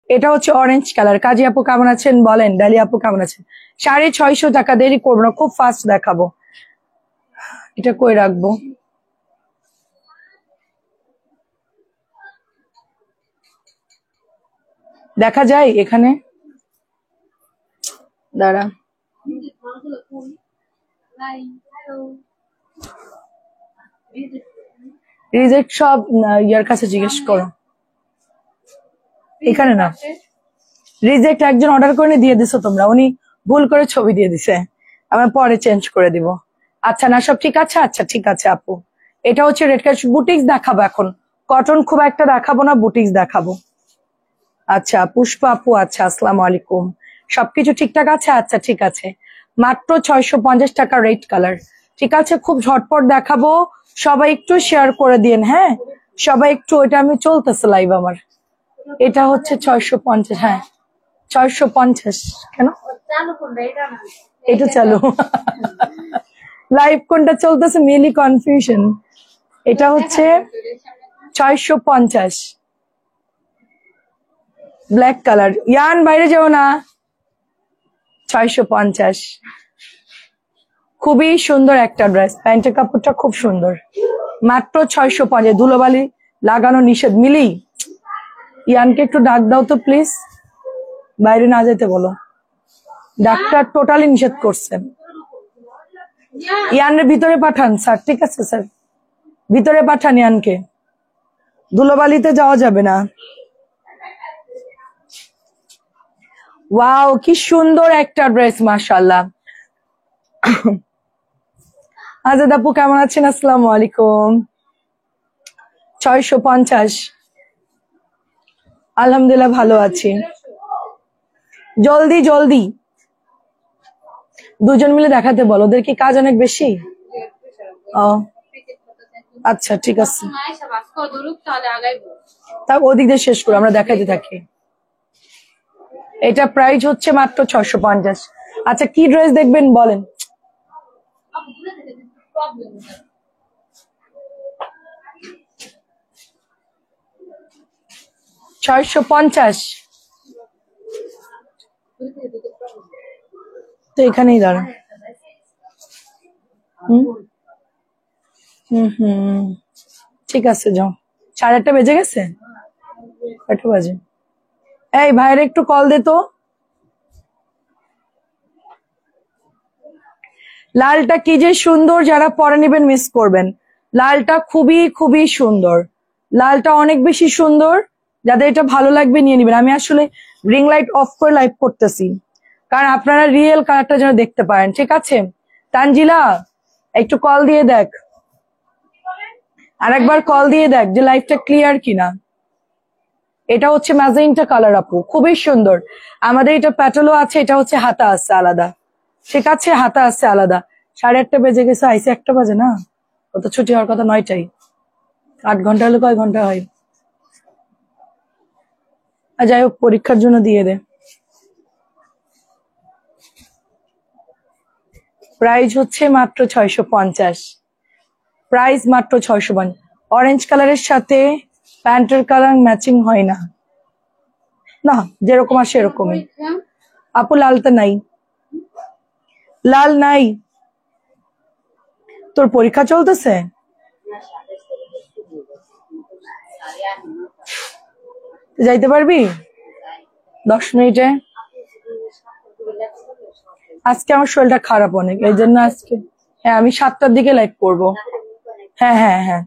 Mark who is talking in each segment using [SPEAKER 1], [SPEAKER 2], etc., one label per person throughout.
[SPEAKER 1] এটা হচ্ছে orange colour. কাজী আপু কেমন আছেন বলেন, ডালি আপু কেমন আছেন? 650 টাকা, দেরি করবো না, খুব ফাস্ট দেখাবো। এটা কই রাখবো? দেখা যায় এখানে, দাঁড়া। রিজেক্ট সব ইয়ার কাছে জিজ্ঞেস করো, এখানে না। রিজেক্ট একজন অর্ডার করে দিয়ে দিছো তোমরা, উনি ভুল করে ছবি দিয়ে দিছে, আমি পরে চেঞ্জ করে দিব। আচ্ছা না, সব ঠিক আছে? আচ্ছা ঠিক আছে আপু। এটা হচ্ছে রেড কালার। বুটিক্স দেখাবো এখন, কটন খুব একটা দেখাবো না, বুটিক্স দেখাবো। আচ্ছা পুষ্পা আপু, আচ্ছা আসসালামু আলাইকুম, সবকিছু ঠিকঠাক আছে? আচ্ছা ঠিক আছে, মাত্র 650 টাকা রেড কালার। ঠিক আছে, খুব ঝটপট দেখাবো, সবাই একটু শেয়ার করে দিন। হ্যাঁ সবাই একটু, ওইটা আমি চলতেছে লাইভ আমার। এটা হচ্ছে 650, হ্যাঁ 650। কেন এটা চালু? লাইভ কোনটা চলতেছে মেনলি কনফিউশন। এটা হচ্ছে 650 ব্ল্যাক কালার। ইয়ান বাইরে যাও না। 650, খুবই সুন্দর একটা ড্রেস, প্যান্টের কাপড়টা খুব সুন্দর, মাত্র 650। ধুলোবালি লাগানো নিষেধ। মিলি ইয়ানকে একটু ডাক দাও তো প্লিজ, বাইরে না যেতে বলো, ডাক্তার টোটালি নিষেধ করছেন। ইয়ানের ভিতরে পাঠান স্যার। ঠিক আছে স্যার, ভিতরে পাঠান ইয়ানকে, ধুলোবালিতে যাওয়া যাবে না। ওয়াও কি সুন্দর একটা ড্রেস, মাশাআল্লাহ। আজাদ আপু কেমন আছেন? আসসালামু আলাইকুম। 650, আলহামদুলিল্লাহ ভালো আছি। জলদি জলদি দুজন মিলে দেখাতে বলো, ওদের কি কাজ অনেক বেশি? ও আচ্ছা ঠিক আছে, তা ওদিক দিয়ে শেষ করো, আমরা দেখাতে থাকি। এটা প্রাইস হচ্ছে মাত্র 650। আচ্ছা কি ড্রেস দেখবেন বলেন? 650 তো এখানেই দাঁড়া। ঠিক আছে যাও, 8:30 বেজে গেছে, কয়টা বাজে? এই ভাইয়ের একটু কল দে তো। লালটা কি যে সুন্দর, যারা পরে নেবেন মিস করবেন। লালটা খুবই খুবই সুন্দর, লালটা অনেক বেশি সুন্দর, যাদের এটা ভালো লাগবে নিয়ে নেবেন। আমি আসলে রিং লাইট অফ করে লাইভ করতেছি, কারণ আপনারা রিয়েল কালারটা যেন দেখতে পারেন। ঠিক আছে তানজিলা, একটু কল দিয়ে দেখ, আরেকবার কল দিয়ে দেখ যে লাইভটা ক্লিয়ার কিনা। এটা হচ্ছে ম্যাজেন্টা কালার আপু, খুবই সুন্দর। আমাদের এটা প্যাটেলও আছে, এটা হচ্ছে হাতা আছে আলাদা। ঠিক আছে, হাতা আছে আলাদা। 8:30 বেজে গেছে, আইসে 1টা বাজে না, কত ছুটি হওয়ার কথা 9টায়। 8 ঘন্টা হলে কয় ঘন্টা হয়? আর যাই হোক, পরীক্ষার জন্য দিয়ে দে। প্রাইস হচ্ছে মাত্র 650, প্রাইস মাত্র 650। অরেঞ্জ কালারের সাথে প্যান্টের কালার ম্যাচিং হয় না, না যেরকম আসে এরকমই। আপু লালটা নাই, লাল নাই। তোর পরীক্ষা চলতেছে? যাইতে পারবি 10 মিনিটে? আজকে আমার শরীরটা খারাপ অনেক, এই জন্য আজকে, হ্যাঁ আমি 7টার দিকে লাইভ করবো। হ্যাঁ হ্যাঁ হ্যাঁ।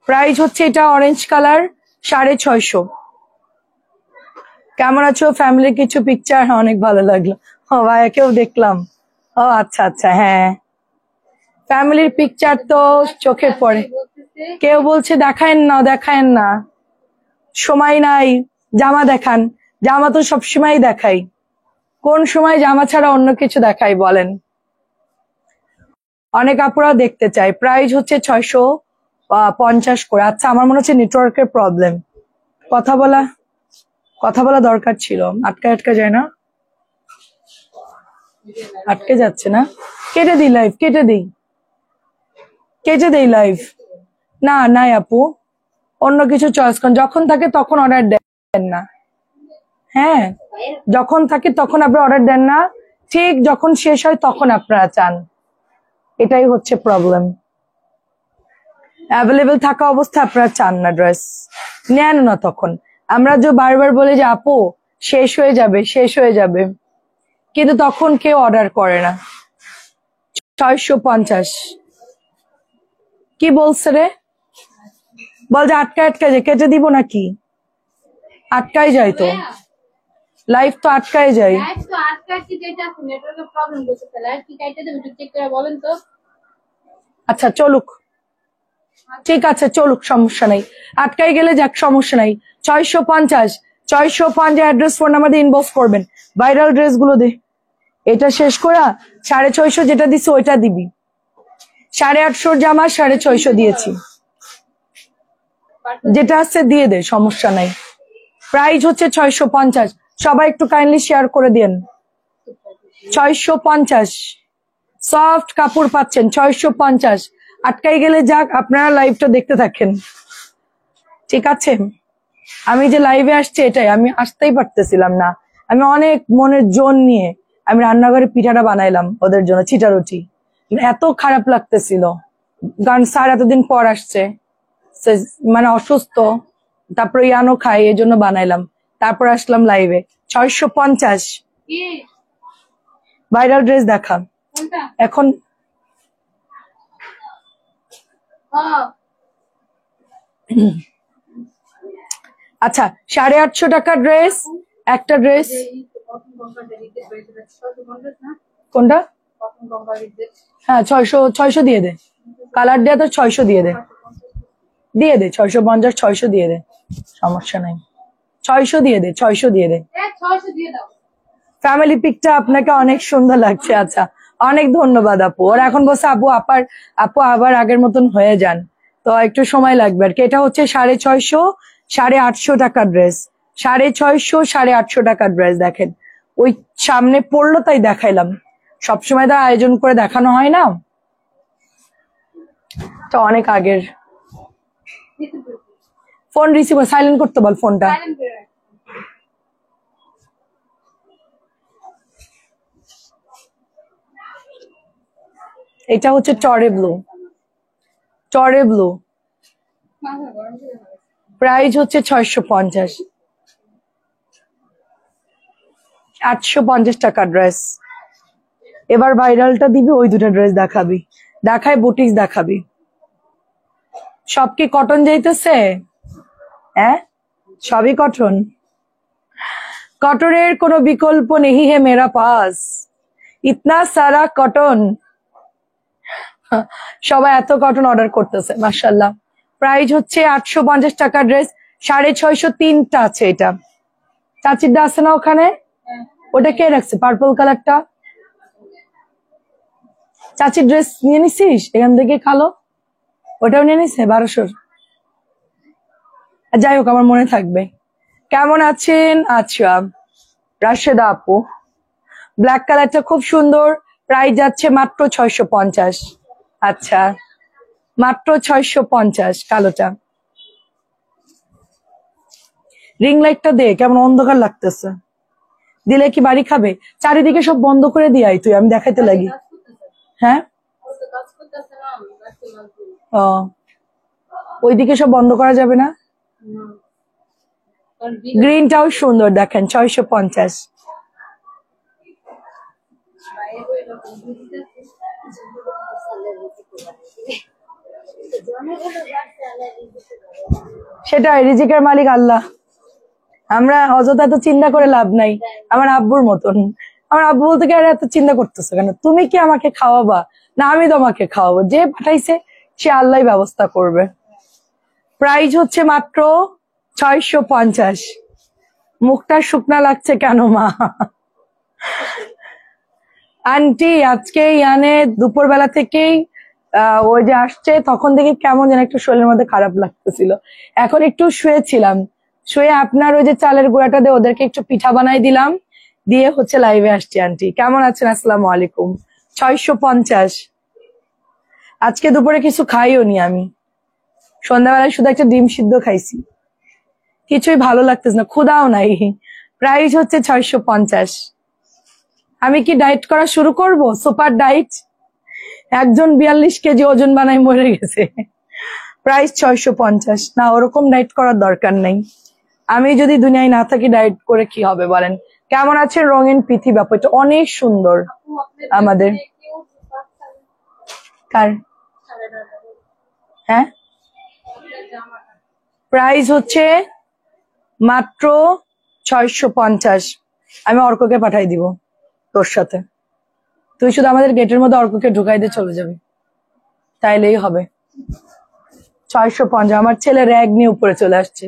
[SPEAKER 1] প্রাইস হচ্ছে এটা অরেঞ্জ কালার 650। কেমন আছো? ফ্যামিলির কিছু পিকচার, অনেক ভালো লাগলো। ও ভাইয়াকেও দেখলাম। ও আচ্ছা আচ্ছা, হ্যাঁ ফ্যামিলির পিকচার তো চোখে পড়ে। কেউ বলছে দেখায়েন না দেখায়েন না, সময় নাই, জামা দেখান। জামা তো সবসময় দেখাই, কোন সময় জামা ছাড়া অন্য কিছু দেখাই বলেন? অনেক আপুরা দেখতে চায়। প্রাইস হচ্ছে 650 করে। আচ্ছা আমার মনে হচ্ছে নেটওয়ার্কের প্রবলেম, কথা বলা দরকার ছিল, আটকা আটকা যায় না, আটকে যাচ্ছে না। কেটে দিই লাইভ, কেটে দেই লাইভ। না নাই আপু, অন্য কিছু চয়েস করেন, যখন থাকে তখন অর্ডার দেন না। হ্যাঁ, যখন থাকে তখন আপনারা অর্ডার দেন না, ঠিক যখন শেষ হয় তখন আপনারা চান, এটাই হচ্ছে প্রবলেম। অ্যাভেলেবেল থাকা অবস্থা আপনারা চান না, ড্রেস নেন না তখন। আমরা যে বারবার বলি যে আপু শেষ হয়ে যাবে, শেষ হয়ে যাবে, কিন্তু তখন কেউ অর্ডার করে না। 650 কি বলছে রে? বল যে আটকায় যে কেটে দিব নাকি? আটকাই যায় তো, লাইফ তো আটকায় যায়। আচ্ছা চলুক, ঠিক আছে চলুক, সমস্যা নাই। আটকাই গেলে যাক, সমস্যা নাই। 650 605 অ্যাড্রেস ফোন নাম্বার দিয়ে ইনবক্স করবেন। ভাইরাল ড্রেস গুলো দে, এটা শেষ করা 650 যেটা দিছি ওইটা দিবি। 850 জামা 650 দিয়েছি, যেটা আছে দিয়ে দে, সমস্যা নাই। প্রাইস হচ্ছে 650, সবাই একটু কাইন্ডলি শেয়ার করে দেন। 650 সফট কাপড় পাচ্ছেন 650। আটকাই গেলে যাক, আপনারা লাইভটা দেখতে থাকেন, ঠিক আছে? আমি যে লাইভে আসছি এটাই, আমি আসতেই পারতেছিলাম না। আমি অনেক মনের জোর নিয়ে আমি রান্নাঘরে পিঠাটা বানাইলাম ওদের জন্য, চিটা রুটি। এত খারাপ লাগতেছিল, কারণ স্যার এতদিন পর আসছে, মানে অসুস্থ, তারপরে ইয়ানো খাই, এই জন্য বানাইলাম, তারপর আসলাম লাইভে। 650 ভাইরাল ড্রেস দেখা এখন। আচ্ছা 850 টাকা ড্রেস, একটা ড্রেস। কোনটা? হ্যাঁ 600 দিয়ে দে, কালার দেয়া তো 600 দিয়ে দে, দিয়ে দে 650 600 দিয়ে দে, সমস্যা নাই। 600 দিয়ে দে, 600 দিয়ে দে। ফ্যামিলি পিকটা আপনাকে অনেক সুন্দর লাগছে। আচ্ছা অনেক ধন্যবাদ আপু। ওর এখন বসে আপু আবার আগের মতন হয়ে যান, তো একটু সময় লাগবে আর কি। এটা হচ্ছে 650 850 টাকার ড্রেস, 650 850 টাকার ড্রেস। দেখেন ওই সামনে পড়লো তাই দেখাইলাম, সবসময় তো আয়োজন করে দেখানো হয় না, তো অনেক আগের। ফোন রিসিভ সাইলেন্ট করতে বল ফোনটা। এটা হচ্ছে টরে ব্লু, টরে ব্লু, প্রাইস হচ্ছে 650, 850 টাকা ড্রেস। এবার ভাইরালটা দিবি, ওই দুটো ড্রেস দেখাবি, দেখায় বুটিক্স দেখাবি। সব কি কটন যাইতেছে? হ্যাঁ সবই কটন, কটনের কোনো বিকল্প নেই হে মেরা পাস, ইতনা সারা কটন। সবাই এত কটন অর্ডার করতেছে, মাশাআল্লাহ। প্রাইস হচ্ছে 850 টাকা ড্রেস, 650 তিনটা আছে। এটা চাচিরটা আছে না ওখানে? ওটা কে রাখছে পার্পল কালারটা? চাচির ড্রেস নিয়ে নিছিস এখান থেকে কালো? ওটাও নিয়ে নিছে 1200। যাই হোক আমার মনে থাকবে। কেমন আছেন? আচ্ছা রাশেদা আপু, ব্ল্যাক কালারটা খুব সুন্দর, প্রাইস যাচ্ছে মাত্র 650। আচ্ছা মাত্র 650 কালোটা। রিং লাইটটা দে, কেমন অন্ধকার লাগতেছে, দিলে কি বাড়ি খাবে? চারিদিকে সব বন্ধ করে দিয়াই তুই, আমি দেখাইতে লাগি। হ্যাঁ ও, ওইদিকে সব বন্ধ করা যাবে না? গ্রিনটাও সুন্দর, দেখেন 650। সেটাই, রিজিকের মালিক আল্লাহ, আমরা অযথা তো চিন্তা করে লাভ নাই। আমার আব্বুর মতন, আমার আব্বু বলতে কি আর এত চিন্তা করতেছো কেন, তুমি কি আমাকে খাওয়াবা না আমি তোমাকে খাওয়াবো, যে পাঠাইছে সে আল্লাহ ব্যবস্থা করবে। প্রাইস হচ্ছে মাত্র 650। মুখটা শুকনা লাগছে কেন মা? আন্টি আজকে ইয়ানে দুপুর বেলা থেকেই ওই যে আসছে তখন থেকে কেমন যেন একটু শরীরের মধ্যে খারাপ লাগতেছিল, এখন একটু শুয়েছিলাম, শুয়ে আপনার ওই যে চালের গুঁড়াটা দিয়ে ওদেরকে একটু পিঠা বানাই দিলাম, দিয়ে হচ্ছে লাইভে আসছি। আন্টি কেমন আছেন? আসসালামু আলাইকুম। 650। আজকে দুপুরে কিছু খাইও নি আমি, সন্ধ্যাবেলায় শুধু একটা ডিম সিদ্ধ খাইছি, কিছুই ভালো লাগতেছে না, ক্ষুধাও নাই, প্রাইস হচ্ছে 650। আমি কি ডায়েট করা শুরু করব? Super diet. একজন 42 কেজি ওজন বানাই মরে গেছে। প্রাইস 650। না, ওরকম ডায়েট করার দরকার নেই। আমি যদি দুনিয়ায় না থাকি ডায়েট করে কি হবে বলেন? কেমন আছে রঙিন পৃথিবী আপু? এটা অনেক সুন্দর। আমাদের কার? হ্যাঁ, প্রাইস হচ্ছে মাত্র 650। আমি অর্ককে পাঠাই দিব তোর সাথে। তুই শুধু আমাদের গেটের মধ্যে অর্ককে ঢুকাই দিয়ে চলে যাবি, তাইলেই হবে। 650। আমার ছেলে র্যাগ নিয়ে উপরে চলে আসছে।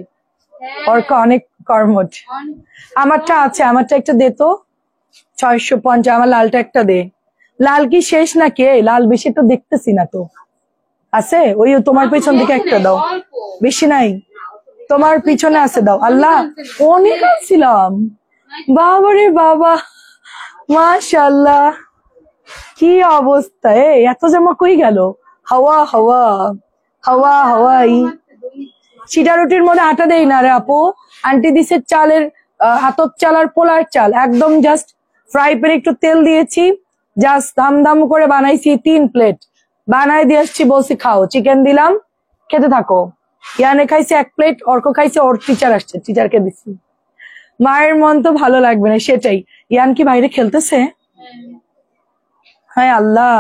[SPEAKER 1] অর্ক অনেক কর্মঠ। আমারটা আছে, আমারটা একটা দে তো। 650। আমার লালটা একটা দে। লাল কি শেষ নাকি? লাল বেশি তো দেখতেছি না তো। আছে ওই তোমার পিছন দিকে একটা দাও। বেশি নাই, তোমার পিছনে আছে দাও। আল্লাহ, অনেক আনছিলাম। বাবারে বাবা, মাশাআল্লাহ, কি অবস্থা! এত জামা কই গেল? হাওয়া হাওয়া হাওয়া হাওয়াই। চিটা রুটির মধ্যে আটা দেই না রে আপু। আন্টি দিছে চালের আতপ চাল আর পোলার চাল, একদম জাস্ট ফ্রাই প্যানে একটু তেল দিয়েছি, জাস্ট দাম দাম করে বানাইছি 3 প্লেট বানাই দিয়ে আসছি, বলছি খাও। চিকেন দিলাম, খেতে থাকো। ইয়ানে খাইছে 1 প্লেট, অর্ক খাইছে, ওর টিচার আসছে, টিচারকে দিচ্ছি। মায়ের মন তো ভালো লাগবে না, সেটাই। ইয়ান কি বাইরে খেলতেছে? হ্যাঁ আল্লাহ,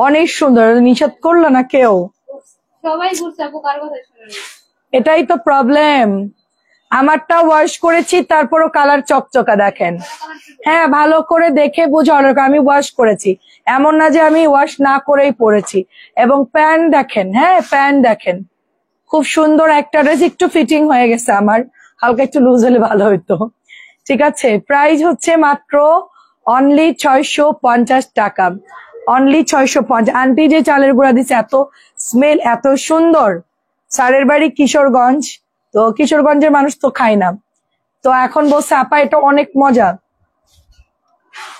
[SPEAKER 1] অনেক সুন্দর। নিষেধ করলো না কেউ? এটাই তো প্রবলেম। আমারটা ওয়াশ করেছি, তারপরও কালার চকচকা দেখেন। হ্যাঁ, ভালো করে দেখে বুঝে অর্ডার করে। আমি ওয়াশ করেছি, এমন না যে আমি ওয়াশ না করেই পরেছি। এবং প্যান্ট দেখেন, হ্যাঁ প্যান্ট দেখেন, খুব সুন্দর একটা ড্রেস। একটু ফিটিং হয়ে গেছে আমার, হালকা একটু লুজ হলে ভালো হইতো। ঠিক আছে, প্রাইস হচ্ছে মাত্র অনলি 650 টাকা। অনলি 650। আন্টি যে চালের গুঁড়া দিচ্ছে, এত স্মেল, এত সুন্দর। স্যারের বাড়ি কিশোরগঞ্জ, তো কিশোরগঞ্জের মানুষ তো খায় না, তো এখন বলছে আপা এটা অনেক মজা।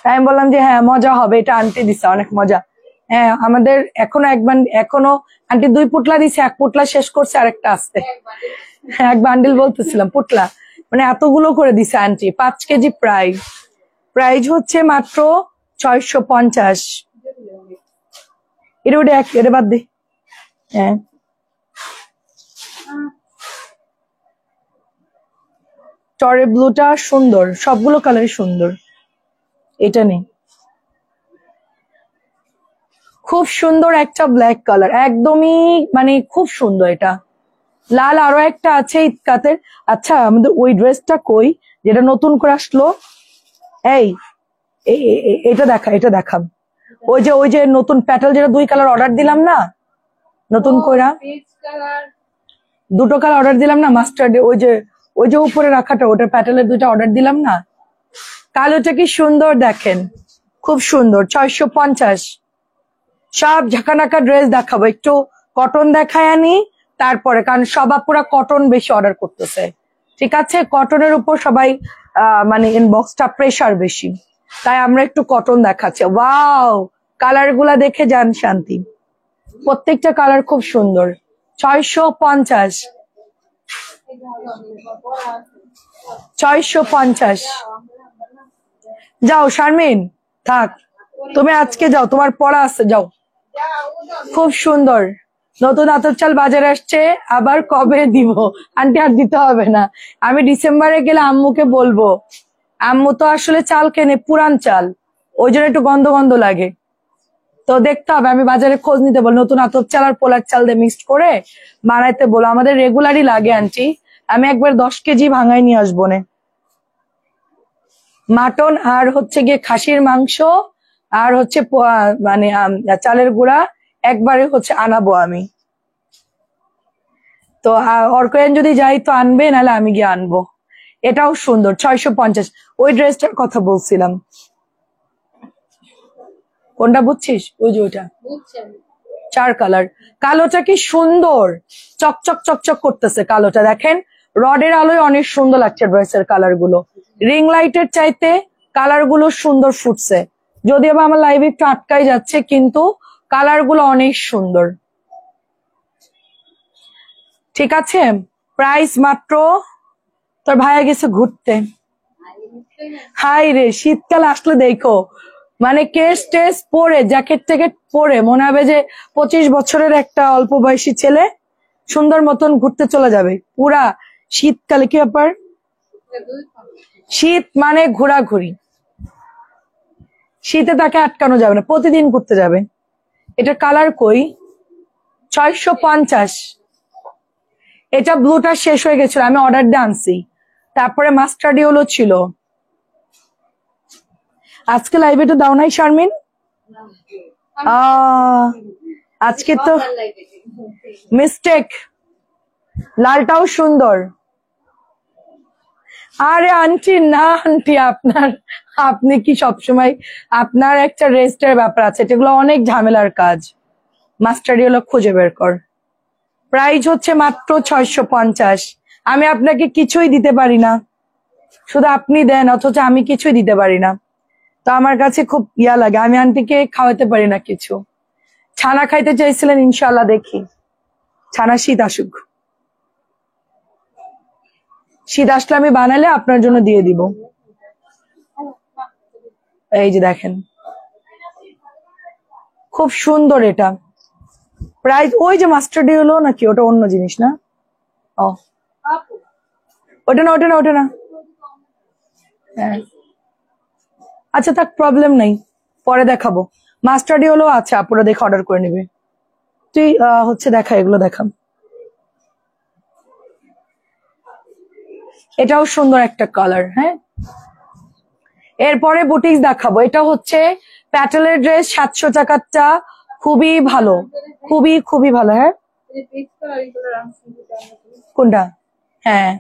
[SPEAKER 1] আমি বললাম যে হ্যাঁ মজা হবে, এটা আন্টি দিচ্ছে, অনেক মজা। হ্যাঁ, আমাদের এখনো আন্টি 2 পুটলা দিচ্ছে, 1 পুটলা শেষ করছে, আরেকটা আসছে। 1 বান্ডিল বলতেছিলাম, পুটলা মানে এতগুলো করে দিছে আন্টি। 5 কেজি প্রাইস হচ্ছে মাত্র 650। এটা বাদ দে। হ্যাঁ, টরে ব্লুটা সুন্দর, সবগুলো কালারই সুন্দর। এটা নেই, খুব সুন্দর একটা ব্ল্যাক কালার, একদমই মানে খুব সুন্দর। এটা লাল আরো একটা আছে ইতকাতের। আচ্ছা, আমাদের ওই ড্রেসটা কই, যেটা নতুন করে আসলো? এই এটা দেখা, এটা দেখাম। ওই যে নতুন প্যাটেল, যেটা 2 কালার অর্ডার দিলাম না নতুন কইরা, 2টো কালার অর্ডার দিলাম না, মাস্টার্ড। ওই যে উপরে রাখাটা, ওটার প্যাটেলের 2টা অর্ডার দিলাম না। কালোটা কি সুন্দর দেখেন, খুব সুন্দর। 650। সব ঝাঁকানাকা ড্রেস দেখাবো, একটু কটন দেখায় আনি তারপরে, কারণ সব আপুরা কটন বেশি অর্ডার করতেছে। ঠিক আছে, কটনের উপর সবাই মানে ইনবক্সটা প্রেসার বেশি, তাই আমরা একটু কটন দেখাচ্ছি। ওয়াও, কালার গুলা দেখে যান শান্তি, প্রত্যেকটা কালার খুব সুন্দর। 650। 650। যাও শারমিন, থাক, তুমি আজকে যাও, তোমার পড়া আছে, যাও। খুব সুন্দর নতুন আতপ চাল বাজারে আসছে, আবার কবে দিব? আন্টি আর দিতে হবে না, আমি ডিসেম্বরে গেলে আম্মুকে বলবো। আম্মু তো আসলে চাল কেনে পুরান চাল, ওই জন্য একটু গন্ধ গন্ধ লাগে, তো দেখতে হবে। আমি বাজারে খোঁজ নিতে বল, নতুন আতপ চাল আর পোলার চাল দিয়ে মিক্সড করে বানাইতে বলো। আমাদের রেগুলারই লাগে আন্টি, আমি একবার 10 কেজি ভাঙাই নিয়ে আসবো না। মাটন আর হচ্ছে গিয়ে খাসির মাংস আর হচ্ছে মানে চালের গুঁড়া একবারে হচ্ছে আনাবো আমি। তো অর্কয়ান যদি যাই তো আনবে, নাহলে আমি গিয়ে আনবো। এটাও সুন্দর, 650। ওই ড্রেসটার কথা বলছিলাম, কোনটা বুঝছিস? ওই যে ওইটা 4 কালার। কালোটা কি সুন্দর, চকচক চকচক করতেছে কালোটা, দেখেন রডের আলোয় অনেক সুন্দর লাগছে ড্রেসের কালার গুলো। রিং লাইটের চাইতে কালার গুলো সুন্দর ফুটছে, যদিও বা আমার লাইভ একটু আটকাই যাচ্ছে, কিন্তু কালার গুলো অনেক সুন্দর। ঠিক আছে, প্রাইস মাত্র, তোর ভাইয়া গেছে ঘুরতে, হাই রে, শীতকাল আসলে দেখো মানে কেস টেস পরে জ্যাকেট ট্যাকেট পরে মনে হবে যে 25 বছরের একটা অল্প বয়সী ছেলে সুন্দর মতন ঘুরতে চলে যাবে পুরা শীতকালে। কি ব্যাপার, শীত মানে ঘোরাঘুরি, শীতে তাকে আটকানো যাবে না, প্রতিদিন ঘুরতে যাবে। এটা কালার কই? 650। এটা ব্লুটা শেষ হয়ে গেছিল, আমি অর্ডার দিয়ে আনছি। তারপরে মাস্টার্ডিওলো ছিল। আজকে লাইভে তো দাও নাই শারমিন? আজকে তো মিস্টেক। লালটাও সুন্দর। আরে আন্টি না আন্টি, আপনি কি সবসময়, আপনার একটা রেস্টের ব্যাপার আছে, এগুলো অনেক ঝামেলার কাজ। মাস্টারিওলো খুঁজে বের কর। প্রাইস হচ্ছে মাত্র 650। আমি আপনাকে কিছুই দিতে পারি না, শুধু আপনি দেন, অথচ আমি কিছুই দিতে পারি না। তো আমার কাছে খুব ইয়া লাগে, আমি আন্টিকে খাওয়াতে পারি না কিছু। ছানা খাইতে চাইছিলেন, ইনশাল্লাহ দেখি ছানা শীত আসুক, শীত আসলে আমি বানালে আপনার জন্য দিয়ে দিব। এই যে দেখেন, খুব সুন্দর এটা। প্রাইস ওই যে মাস্টার্ডি হলো নাকি, ওটা অন্য জিনিস না? ও ওটা না, ওটা না, ওটা না। হ্যাঁ আচ্ছা থাক, প্রবলেম নাই, পরে দেখাবো। মাস্টার্ডি হলো আচ্ছা, আপুরা দেখে অর্ডার করে নিবে। তুই হচ্ছে দেখা, এগুলো দেখাম। এটাও সুন্দর একটা কালার। হ্যাঁ, এরপরে বুটিক্স দেখাবো। এটা হচ্ছে প্যাটেলের ড্রেস, 700 টাকারটা, খুবই ভালো, খুবই খুবই ভালো। হ্যাঁ কোনটা? হ্যাঁ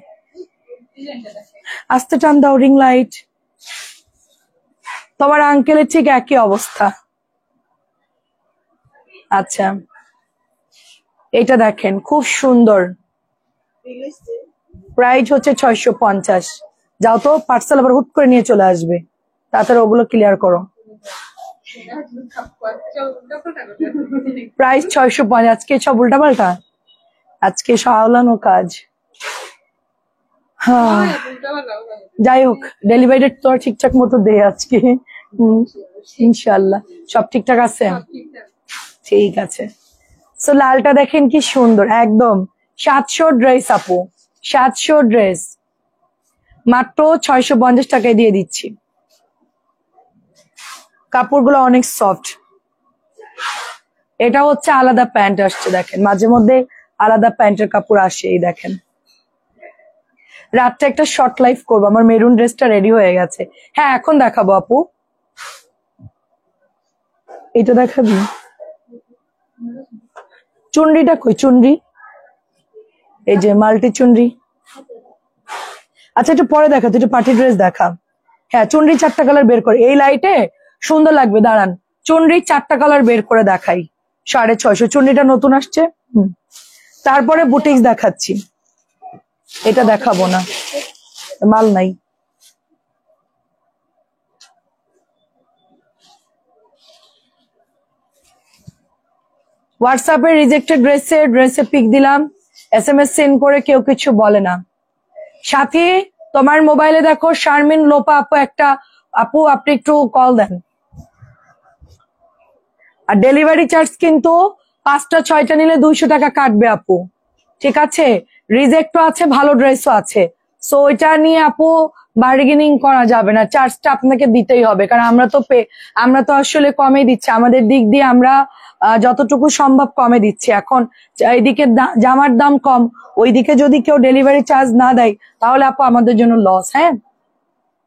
[SPEAKER 1] আস্তে টান দাও, রিং লাইট। তোমার আঙ্কেলের ঠিক একই অবস্থা। আচ্ছা এটা দেখেন, খুব সুন্দর। প্রাইস হচ্ছে 650। যাও তো, পার্সেল আবার হুট করে নিয়ে চলে আসবে, তাড়াতাড়ি ওগুলো ক্লিয়ার করো। প্রাইস 650। আজকে সব উল্টা পাল্টা, আজকে সাওলানো কাজ। হ্যাঁ যাই হোক, ডেলিভারি তো ঠিকঠাক মতো দেয় আজকে। ইনশাল্লাহ সব ঠিকঠাক আছে। ঠিক আছে। সো লালটা দেখেন কি সুন্দর, একদম 700 ড্রেস আপু, 700 ড্রেস মাত্র 650 টাকায় দিয়ে দিচ্ছি। কাপড়গুলো অনেক সফট। এটা হচ্ছে আলাদা প্যান্ট আসছে, দেখেন মাঝে মধ্যে আলাদা প্যান্টের কাপড় আসে। এই দেখেন, রাতটা একটা শর্ট লাইফ করবো, আমার মেরুন ড্রেসটা রেডি হয়ে গেছে। হ্যাঁ এখন দেখাবো আপু। এটা দেখাবি? চুনরিটা কই? চুনরি এই যে মাল্টি চুনরি। আচ্ছা একটু পরে দেখা, তুই একটু পার্টি ড্রেস দেখা। হ্যাঁ চুনরি 4টা কালার বের করে, এই লাইটে সুন্দর লাগবে, দাঁড়ান। চুনরি 4টা কালার বের করে দেখাই। 650, চুনরিটা নতুন আসছে। তারপরে বুটিক্স দেখাচ্ছি। এটা দেখাবো না, মাল নাই। হোয়াটসঅ্যাপে রিজেক্টেড ড্রেসে পিক দিলাম, SMS সেন্ড করে কেউ কিছু বলে না। সাথে তোমার মোবাইলে দেখো শারমিন লোপা আপু একটা, আপু আপনি একটু কল দেন। আর ডেলিভারি চার্জ কিন্তু 5টা 6টা নিলে 200 টাকা কাটবে আপু, ঠিক আছে? রিজেক্টও আছে, ভালো ড্রেসও আছে। সো এটা নিয়ে আপু বার্গেনিং করা যাবে না, চার্জটা আপনাকে দিতেই হবে, কারণ আমরা তো আসলে কমে দিচ্ছি, আমাদের দিক দিয়ে আমরা যতটুকু সম্ভব কমে দিচ্ছি। এখন এইদিকে জামার দাম কম, ওইদিকে যদি কেউ ডেলিভারি চার্জ না দেয় তাহলে আপু আমাদের জন্য লস। হ্যাঁ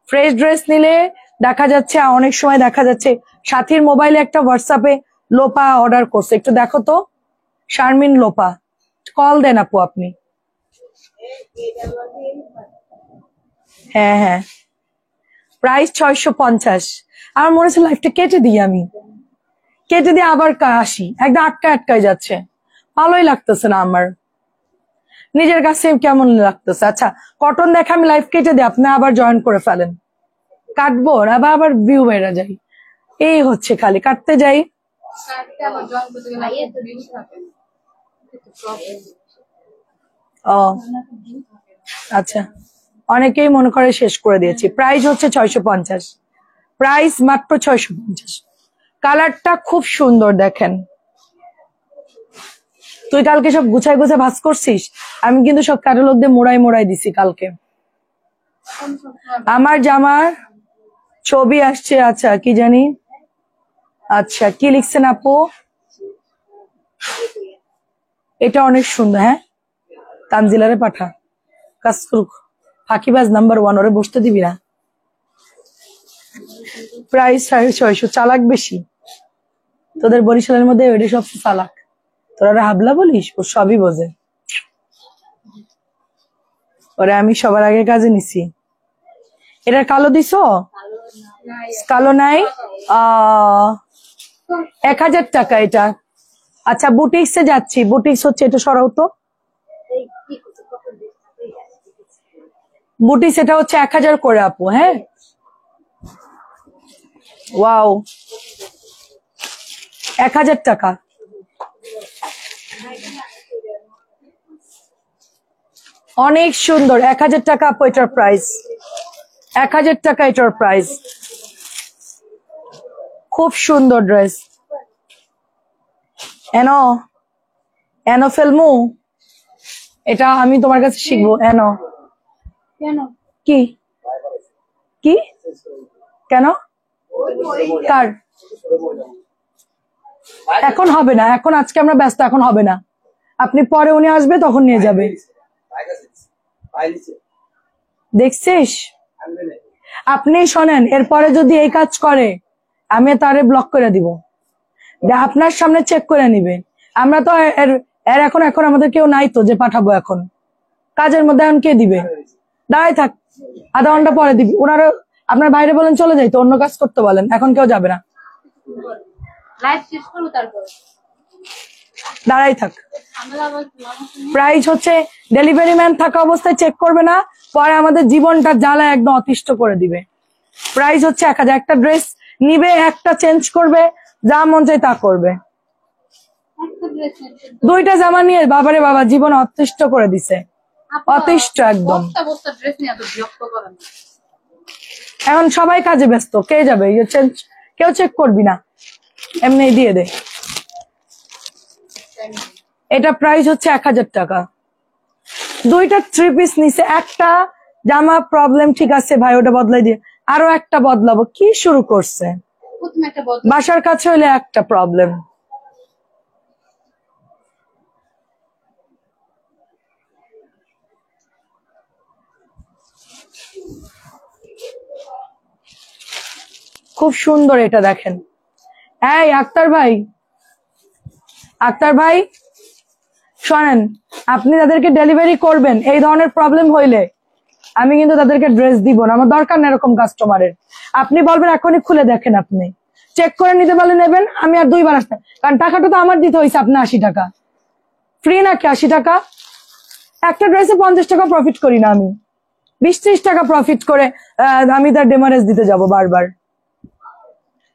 [SPEAKER 1] ফ্রেশ ড্রেস নিলে দেখা যাচ্ছে, অনেক সময় দেখা যাচ্ছে সাথীর মোবাইলে একটা হোয়াটসঅ্যাপে লোপা অর্ডার করছে, একটু দেখো তো শারমিন লোপা, কল দেন আপু আপনি। হ্যাঁ হ্যাঁ প্রাইস 650। আমার মনে হচ্ছে লাইফটা কেটে দিই, আমি কেটে দিয়ে আবার আসি, একদম আটকায় যাচ্ছে, ভালোই লাগতেছে না আমার নিজের কাছে, কেমন লাগতেছে। আচ্ছা কটন দেখে আমি লাইফ কেটে দিই, আপনি আবার জয়েন করে ফেলেন, কাটবো আবার আবার ভিউ বেড়ে যায়, এই হচ্ছে খালি কাটতে যাই। ও আচ্ছা অনেকেই মনে করে শেষ করে দিয়েছি। প্রাইস হচ্ছে 650, প্রাইস মাত্র 650। কালারটা খুব সুন্দর দেখেন। তুই কালকে সব গুছাই গুছাই ভাঁজ করছিস, আমি কিন্তু সব ক্যাটালগ দিয়ে মোড়াই মোড়াই দিছি কালকে। আমার জামার ছবি আসছে, আচ্ছা কি জানি, আচ্ছা কি লিখছেন আপু? এটা অনেক সুন্দর। হ্যাঁ, তানজিলারে পাঠা, কাজ করুক। ফাঁকিবাজ নাম্বার 1, ওরে বসতে দিবি না। প্রাইস 650, চালাক বেশি। তোদের বরিশালের মধ্যে ওইটা সবচেয়ে চালাক। তোরা হাবলা বলিস, ও সবই বোঝে। ওরে আমি সবার আগে কাজে নিছি। এটা কালো দিছো? কালো নাই। 1000 টাকা এটা। আচ্ছা বুটিক্সে যাচ্ছি, বুটিক্স হচ্ছে এটা, সরাও তো। বুটিক্স এটা হচ্ছে 1000 করে আপু। হ্যাঁ, ওয়াও, 1000 টাকা। অনেক সুন্দর, 1000 টাকা আপু এটার প্রাইস। 1000 টাকা এটার প্রাইস। খুব সুন্দর ড্রেস। এনো এনো ফেলমু, এটা আমি তোমার কাছে শিখবো। এনো কি কি কেন? কার? এখন হবে না, এখন আজকে আমরা ব্যস্ত, এখন হবে না। আপনি পরে, উনি আসবে তখন নিয়ে যাবে। দেখছিস, আপনি শোনেন, এরপরে যদি এই কাজ করে আমি তারে ব্লক করে দিব। আপনার সামনে চেক করে নিবে। আমরা তো এর এখন এখন আমাদের কেউ নাই তো যে পাঠাবো। এখন কাজের মধ্যে এখন কে দিবে? দাঁড়াই থাক, আধা ঘন্টা পরে দিবি। ওনারা আপনার বাইরে বলেন চলে যাই, তো অন্য কাজ করতে বলেন, এখন কেউ যাবে না। দাঁড়াই থাক। প্রাইস হচ্ছে ডেলিভারি ম্যান থাকা অবস্থায় চেক করবে না, পরে আমাদের জীবনটা জ্বালায় একদম অতিষ্ঠ করে দিবে। প্রাইস হচ্ছে 1000। একটা ড্রেস নিবে, একটা চেঞ্জ করবে, যা মন চায় তা করবে। দুইটা জামা নিয়ে বাবারে বাবা জীবন অতিষ্ঠ করে দিছে, অতিষ্ঠ একদম। এখন সবাই কাজে ব্যস্ত, কে যাবে? কেউ চেক করবি না, এমনি দিয়ে দে। এটা প্রাইস হচ্ছে 1000 টাকা। দুইটা 3 পিস নিচে, একটা জামা প্রবলেম, ঠিক আছে ভাই, ওটা বদলাই দিয়ে আরো একটা বদলাবো। কি শুরু করছে? বাসার কাছে হইলে একটা প্রবলেম। খুব সুন্দর এটা দেখেন। এই আক্তার ভাই, আক্তার ভাই শোনেন, আপনি তাদেরকে ডেলিভারি করবেন, এই ধরনের প্রবলেম হইলে আমি কিন্তু তাদেরকে ড্রেস দিব না। আমার দরকার না এরকম কাস্টমারের। আপনি বলবেন এখনই খুলে দেখেন, আপনি চেক করে নিতে পারলে নেবেন, আমি আর 2 বার আসতে, কারণ টাকাটা তো আমার দিতে হয়েছে। আপনি 80 টাকা ফ্রি নাকি? 80 টাকা একটা ড্রেসে 50 টাকা প্রফিট করি না আমি? 20-30 টাকা প্রফিট করে আমি তার ডেমারেজ দিতে যাব বারবার?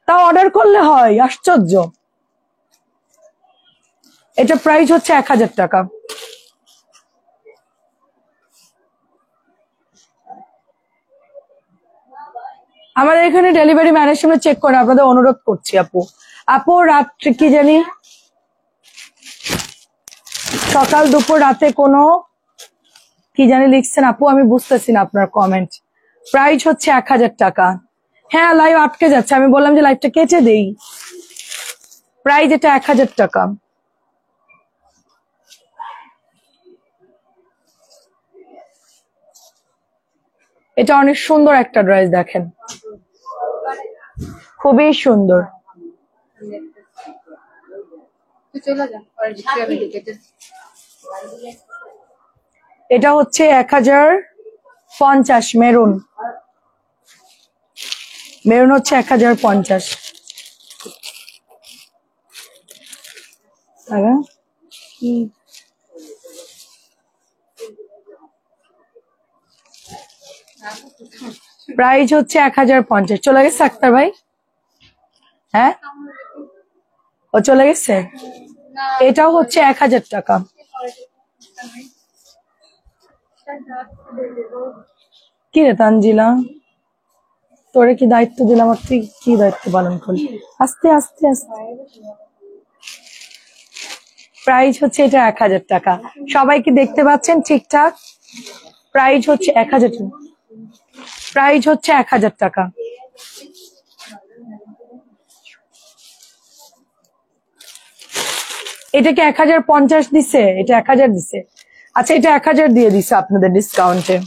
[SPEAKER 1] তাও অর্ডার করলে হয়? আশ্চর্য। এটা প্রাইস হচ্ছে 1000 টাকা। আমাদের এখানে ডেলিভারি ম্যানের সামনে চেক করে আপনাদের অনুরোধ করছি। আপু আপু রাত্রে কি জানি, সকাল দুপুর রাতে কোনো কি জানি লিখছেন আপু, আমি বুঝতেছি না আপনার কমেন্ট। প্রাইস হচ্ছে 1000 টাকা। হ্যাঁ, লাইভ আটকে যাচ্ছে, আমি বললাম যে লাইভটা কেটে দেই। প্রাইস এটা 1000 টাকা। এটা অনেক সুন্দর একটা ড্রেস দেখেন, খুবই সুন্দর। এটা হচ্ছে 1050 মেরুন, মেরুন হচ্ছে 1050। প্রাইস হচ্ছে 1050। চলে গেছে আক্তার ভাই? হ্যাঁ, ও চলে গেছে। এটাও হচ্ছে 1000 টাকা। কি রে তানজিলা, তোরে কি দায়িত্ব দিলাম আর তুই কি দায়িত্ব পালন করলি? আস্তে আস্তে আস্তে। প্রাইস হচ্ছে এটা 1000 টাকা। সবাই কি দেখতে পাচ্ছেন ঠিকঠাক? প্রাইস হচ্ছে 1000 টাকা। প্রাইস হচ্ছে 1000 টাকা। এটাকে 1050 দিছে, এটা 1000 দিছে। আচ্ছা এটা 1000 দিয়ে দিছে আপনাদের ডিসকাউন্টে।